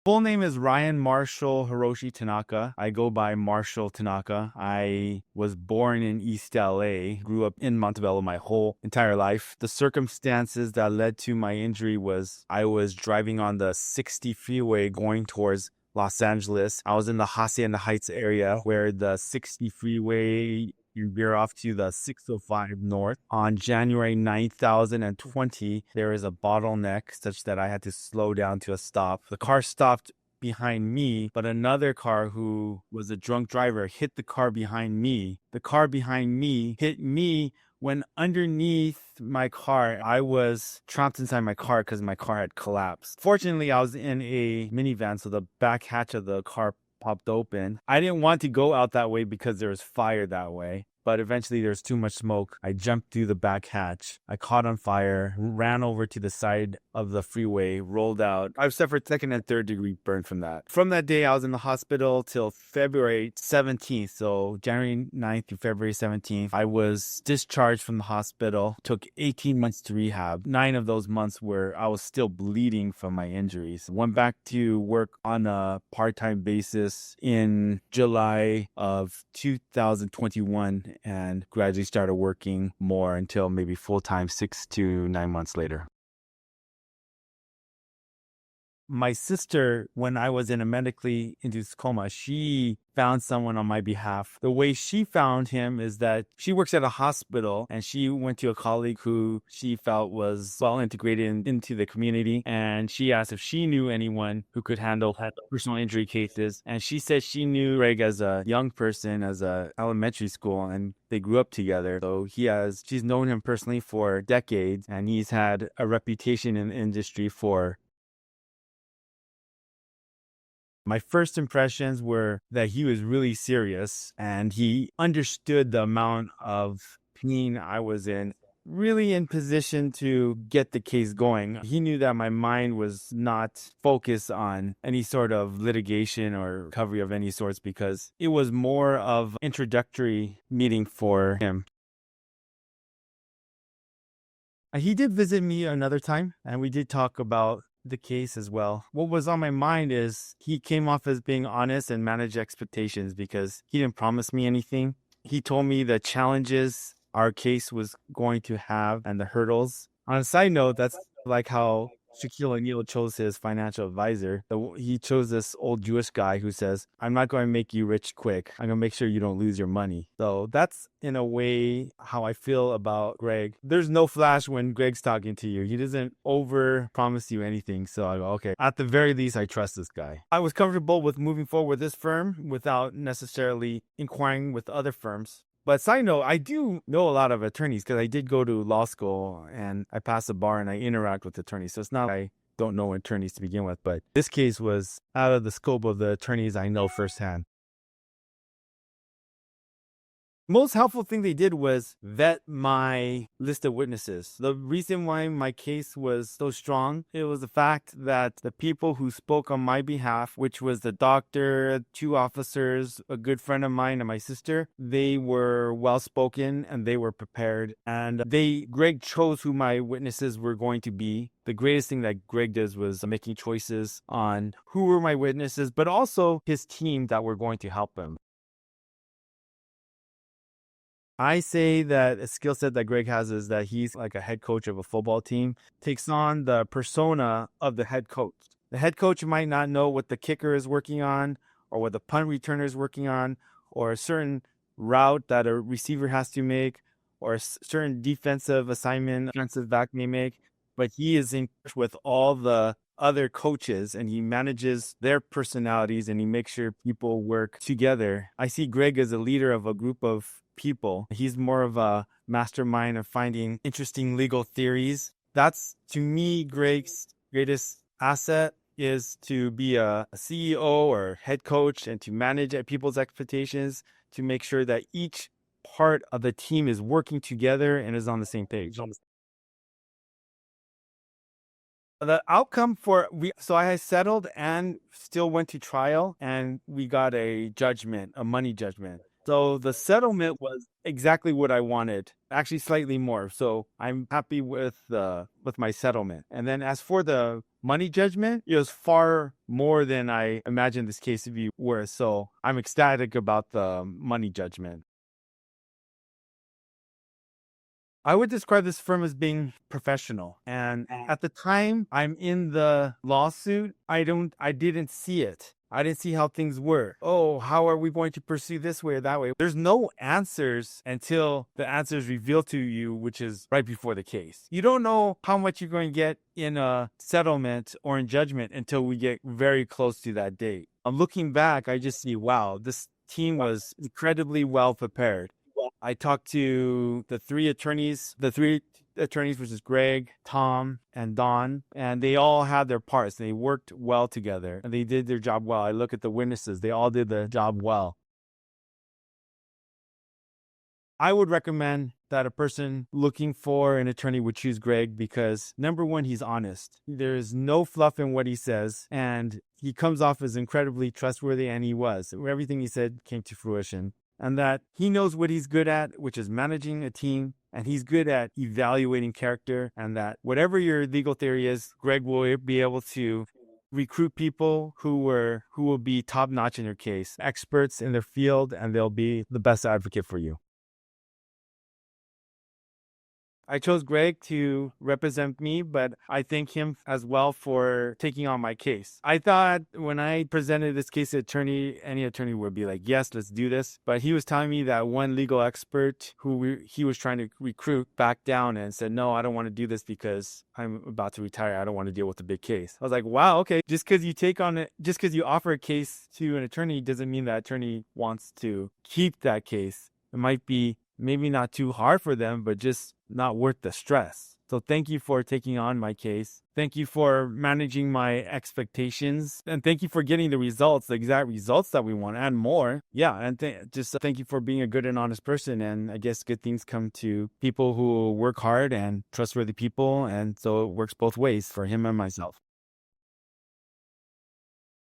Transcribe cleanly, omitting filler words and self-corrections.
Full name is Ryan Marshall Hiroshi Tanaka. I go by Marshall Tanaka. I was born in East LA, grew up in Montebello my whole entire life. The circumstances that led to my injury was I was driving on the 60 freeway going towards Los Angeles. I was in the Hacienda Heights area where the 60 freeway you veer off to the 605 north. On January 9th, 2020, there is a bottleneck such that I had to slow down to a stop. The car stopped behind me, but another car who was a drunk driver hit the car behind me. The car behind me hit me when underneath my car, I was trapped inside my car because my car had collapsed. Fortunately, I was in a minivan, so the back hatch of the car popped open. I didn't want to go out that way because there was fire that way, but eventually there was too much smoke. I jumped through the back hatch. I caught on fire, ran over to the side of the freeway, rolled out. I've suffered second and third degree burn from that. From that day, I was in the hospital till February 17th. So January 9th to February 17th, I was discharged from the hospital. Took 18 months to rehab. 9 of those months were I was still bleeding from my injuries. Went back to work on a part-time basis in July of 2021 and gradually started working more until maybe full-time 6 to 9 months later. My sister, when I was in a medically induced coma, she found someone on my behalf. The way she found him is that she works at a hospital and she went to a colleague who she felt was well integrated into the community. And she asked if she knew anyone who could handle personal injury cases. And she said she knew Greg as a young person, as a elementary school, and they grew up together. So she's known him personally for decades, and he's had a reputation in the industry for. My first impressions were that he was really serious and he understood the amount of pain I was in, really in position to get the case going. He knew that my mind was not focused on any sort of litigation or recovery of any sorts because it was more of an introductory meeting for him. He did visit me another time and we did talk about the case as well. What was on my mind is he came off as being honest and managed expectations because he didn't promise me anything. He told me the challenges our case was going to have and the hurdles. On a side note, that's like how Shaquille O'Neal chose his financial advisor. He chose this old Jewish guy who says, I'm not going to make you rich quick. I'm going to make sure you don't lose your money. So that's in a way how I feel about Greg. There's no flash when Greg's talking to you. He doesn't over promise you anything. So I go, okay, at the very least, I trust this guy. I was comfortable with moving forward with this firm without necessarily inquiring with other firms. But side note, I do know a lot of attorneys because I did go to law school and I passed the bar and I interact with attorneys. So it's not like I don't know attorneys to begin with, but this case was out of the scope of the attorneys I know firsthand. Most helpful thing they did was vet my list of witnesses. The reason why my case was so strong, it was the fact that the people who spoke on my behalf, which was the doctor, 2 officers, a good friend of mine, and my sister, they were well-spoken and they were prepared. And Greg chose who my witnesses were going to be. The greatest thing that Greg does was making choices on who were my witnesses, but also his team that were going to help him. I say that a skill set that Greg has is that he's like a head coach of a football team, takes on the persona of the head coach. The head coach might not know what the kicker is working on or what the punt returner is working on or a certain route that a receiver has to make or a certain defensive assignment defensive back may make, but he is in touch with all the other coaches and he manages their personalities and he makes sure people work together. I see Greg as a leader of a group of people. He's more of a mastermind of finding interesting legal theories. That's, to me, Greg's greatest asset is to be a CEO or head coach and to manage people's expectations to make sure that each part of the team is working together and is on the same page. The outcome so I settled and still went to trial and we got a money judgment. So the settlement was exactly what I wanted, actually slightly more. So I'm happy with my settlement. And then as for the money judgment, it was far more than I imagined this case to be worth. So I'm ecstatic about the money judgment. I would describe this firm as being professional. And at the time I'm in the lawsuit, I didn't see it. I didn't see how things were. Oh, how are we going to pursue this way or that way? There's no answers until the answer is revealed to you, which is right before the case. You don't know how much you're going to get in a settlement or in judgment until we get very close to that date. I'm looking back, I just see, wow, this team was incredibly well prepared. I talked to the three attorneys, which is Greg, Tom, and Don, and they all had their parts. They worked well together and they did their job well. I look at the witnesses, they all did the job well. I would recommend that a person looking for an attorney would choose Greg because number one, he's honest. There's no fluff in what he says, and he comes off as incredibly trustworthy, and he was. Everything he said came to fruition. And that he knows what he's good at, which is managing a team, and he's good at evaluating character, and that whatever your legal theory is, Greg will be able to recruit people who will be top notch in your case, experts in their field, and they'll be the best advocate for you. I chose Greg to represent me, but I thank him as well for taking on my case. I thought when I presented this case to any attorney would be like, yes, let's do this. But he was telling me that one legal expert who he was trying to recruit backed down and said, no, I don't want to do this because I'm about to retire. I don't want to deal with a big case. I was like, wow, okay. Just because you offer a case to an attorney doesn't mean that attorney wants to keep that case. It might be maybe not too hard for them, but just not worth the stress. So thank you for taking on my case. Thank you for managing my expectations. And thank you for getting the results, the exact results that we want and more. Yeah. And just thank you for being a good and honest person. And I guess good things come to people who work hard and trustworthy people. And so it works both ways for him and myself.